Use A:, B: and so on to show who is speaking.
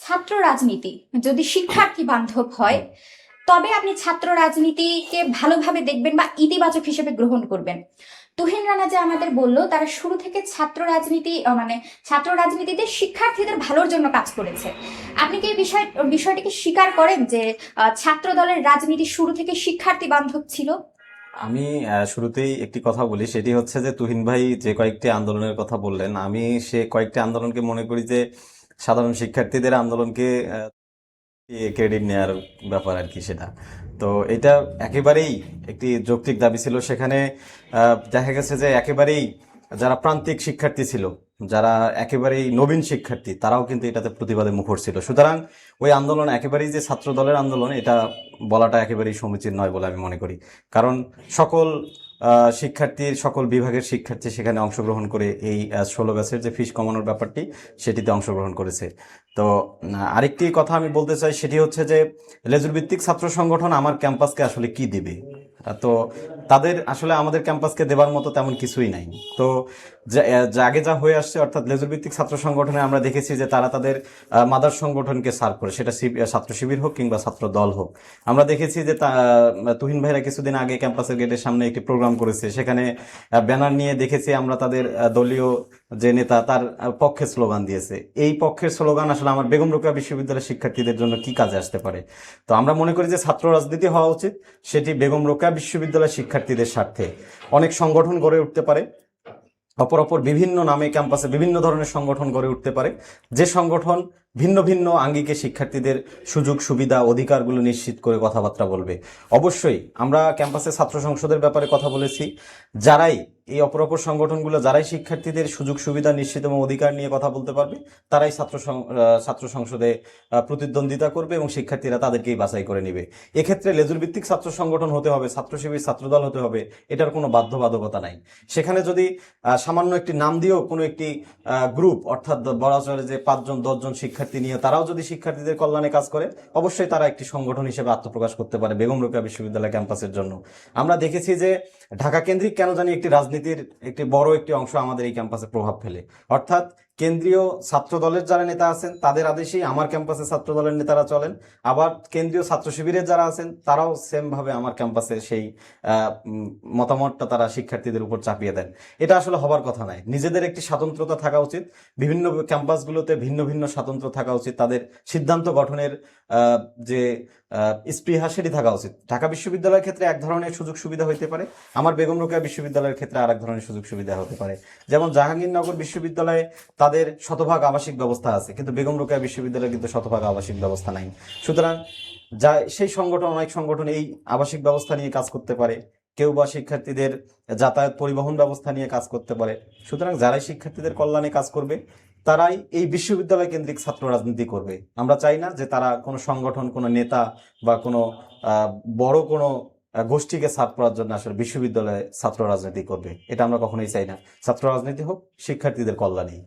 A: ছাত্র রাজনীতি যদি শিক্ষার্থী বান্ধব হয় তবে আপনি ছাত্র রাজনীতিকে ভালোভাবে দেখবেন বা ইতিবাচক হিসেবে গ্রহণ করবেন। তুহিন রানা যে আমাদের বলল তারা শুরু থেকে ছাত্র রাজনীতি মানে ছাত্র রাজনীতিতে শিক্ষার্থীদের ভালোর জন্য কাজ করেছে। আপনি কি এই বিষয়টিকে স্বীকার করেন যে ছাত্র দলের রাজনীতি শুরু থেকে শিক্ষার্থী বান্ধব ছিল?
B: আমি শুরুতেই একটি কথা বলি, সেটি হচ্ছে যে তুহিন ভাই যে কয়েকটি আন্দোলনের কথা বললেন, আমি সে কয়েকটি আন্দোলনকে মনে করি যে সাধারণ শিক্ষার্থীদের আন্দোলনকে ক্রেডিট নেওয়ার ব্যাপার আর কি সেটা। তো এটা একেবারেই একটি যৌক্তিক দাবি ছিল। সেখানে দেখা গেছে যে একেবারেই যারা প্রান্তিক শিক্ষার্থী ছিল, যারা একেবারেই নবীন শিক্ষার্থী, তারাও কিন্তু এটাতে প্রতিবাদে মুখর ছিল। সুতরাং ওই আন্দোলন একেবারেই যে ছাত্র দলের আন্দোলন, এটা বলাটা একেবারেই সমীচীন নয় বলে আমি মনে করি। কারণ সকল শিক্ষার্থীর, সকল বিভাগের শিক্ষার্থী সেখানে অংশগ্রহণ করে এই 16 ব্যাচের যে ফিস কমানোর ব্যাপারটি, সেটিতে অংশগ্রহণ করেছে। তো আরেকটি কথা আমি বলতে চাই, সেটি হচ্ছে যে লেজুর ভিত্তিক ছাত্র সংগঠন আমার ক্যাম্পাসকে আসলে কি দিবে? তো তাদের আসলে আমাদের ক্যাম্পাসকে দেবার মতো তেমন কিছুই নাই। তো আগে যা হয়ে আসছে, অর্থাৎ লেজুর ভিত্তিক ছাত্র সংগঠনে আমরা দেখেছি যে তারা তাদের মাদার সংগঠনকে সার্ভ করে, সেটা ছাত্র শিবির হোক কিংবা ছাত্র দল হোক। আমরা দেখেছি যে তুহিন ভাইরা কিছুদিন আগে ক্যাম্পাসের গেটের সামনে একটি প্রোগ্রাম করেছে, সেখানে ব্যানার নিয়ে দেখেছি আমরা তাদের দলীয় যে নেতা তার পক্ষে স্লোগান দিয়েছে। এই পক্ষের স্লোগান আসলে আমার বেগম রোকেয়া বিশ্ববিদ্যালয়ের শিক্ষার্থীদের জন্য কি কাজে আসতে পারে? তো আমরা মনে করি যে ছাত্র রাজনীতি হওয়া উচিত সেটি বেগম রোকেয়া বিশ্ববিদ্যালয়ের শিক্ষার্থীদের স্বার্থে। অনেক সংগঠন গড়ে উঠতে পারে, অপর বিভিন্ন নামে ক্যাম্পাসে বিভিন্ন ধরনের সংগঠন গড়ে উঠতে পারে, যে সংগঠন ভিন্ন ভিন্ন আঙ্গিকে শিক্ষার্থীদের সুযোগ সুবিধা অধিকারগুলো নিশ্চিত করে কথাবার্তা বলবে। অবশ্যই আমরা ক্যাম্পাসে ছাত্র সংসদের ব্যাপারে কথা বলেছি। যারাই এই অপর সংগঠনগুলো, যারাই শিক্ষার্থীদের সুযোগ সুবিধা নিশ্চিত এবং অধিকার নিয়ে কথা বলতে পারবে, তারাই ছাত্র সংসদে প্রতিদ্বন্দ্বিতা করবে এবং শিক্ষার্থীরা তাদেরকেই বাছাই করে নেবে। এক্ষেত্রে লেজুর ভিত্তিক ছাত্র সংগঠন হতে হবে, ছাত্র শিবির, ছাত্রদল হতে হবে, এটার কোনো বাধ্যবাধকতা নাই। সেখানে যদি সামান্য একটি নাম দিয়েও কোনো একটি গ্রুপ, অর্থাৎ বলা চলে যে 5 জন 10 জন শিক্ষার্থী নিয়ে তারাও যদি শিক্ষার্থীদের কল্যাণে কাজ করে, অবশ্যই তারা একটি সংগঠন হিসেবে আত্মপ্রকাশ করতে পারে বেগম রোকেয়া বিশ্ববিদ্যালয় ক্যাম্পাসের জন্য। আমরা দেখেছি যে ঢাকা কেন্দ্রিক কেন জানি একটি রাজনীতির একটি বড় একটি অংশ আমাদের এই ক্যাম্পাসে প্রভাব ফেলে। অর্থাৎ কেন্দ্রীয় ছাত্র দলের যারা নেতা আছেন তাদের আদেশেই আমার ক্যাম্পাসে ছাত্র দলের নেতারা চলেন, আবার কেন্দ্রীয় ছাত্র শিবিরের যারা আছেন তারাও সেম ভাবে আমার ক্যাম্পাসে সেই মতামতটা তারা শিক্ষার্থীদের উপর চাপিয়ে দেন। এটা আসলে হবার কথা নয়। নিজেদের একটি স্বাতন্ত্র্যতা থাকা উচিত, বিভিন্ন ক্যাম্পাসগুলোতে ভিন্ন ভিন্ন স্বাতন্ত্র্য থাকা উচিত, তাদের সিদ্ধান্ত গঠনের যে স্পৃহা সেটি থাকা উচিত। ঢাকা বিশ্ববিদ্যালয়ের ক্ষেত্রে এক ধরনের সুযোগ সুবিধা হইতে পারে, আমার বেগম রোকেয়া বিশ্ববিদ্যালয়ের ক্ষেত্রে আর এক ধরনের সুযোগ সুবিধা হতে পারে। যেমন জাহাঙ্গীরনগর বিশ্ববিদ্যালয়ে তাদের শতভাগ আবাসিক ব্যবস্থা আছে, কিন্তু বেগম রোকেয়া বিশ্ববিদ্যালয়ে কিন্তু শতভাগ আবাসিক ব্যবস্থা নাই। সুতরাং সেই সংগঠন, অনেক সংগঠন এই আবাসিক ব্যবস্থা নিয়ে কাজ করতে পারে, কেউ বা শিক্ষার্থীদের যাতায়াত পরিবহন ব্যবস্থা নিয়ে কাজ করতে পারে। সুতরাং যারাই শিক্ষার্থীদের কল্যাণে কাজ করবে তারাই এই বিশ্ববিদ্যালয় কেন্দ্রিক ছাত্র রাজনীতি করবে। আমরা চাই না যে তারা কোনো সংগঠন, কোনো নেতা বা কোনো বড় কোনো গোষ্ঠীকে সার্ভ করার জন্য আসলে বিশ্ববিদ্যালয়ে ছাত্র রাজনীতি করবে। এটা আমরা কখনোই চাই না। ছাত্র রাজনীতি হোক শিক্ষার্থীদের কল্যাণেই।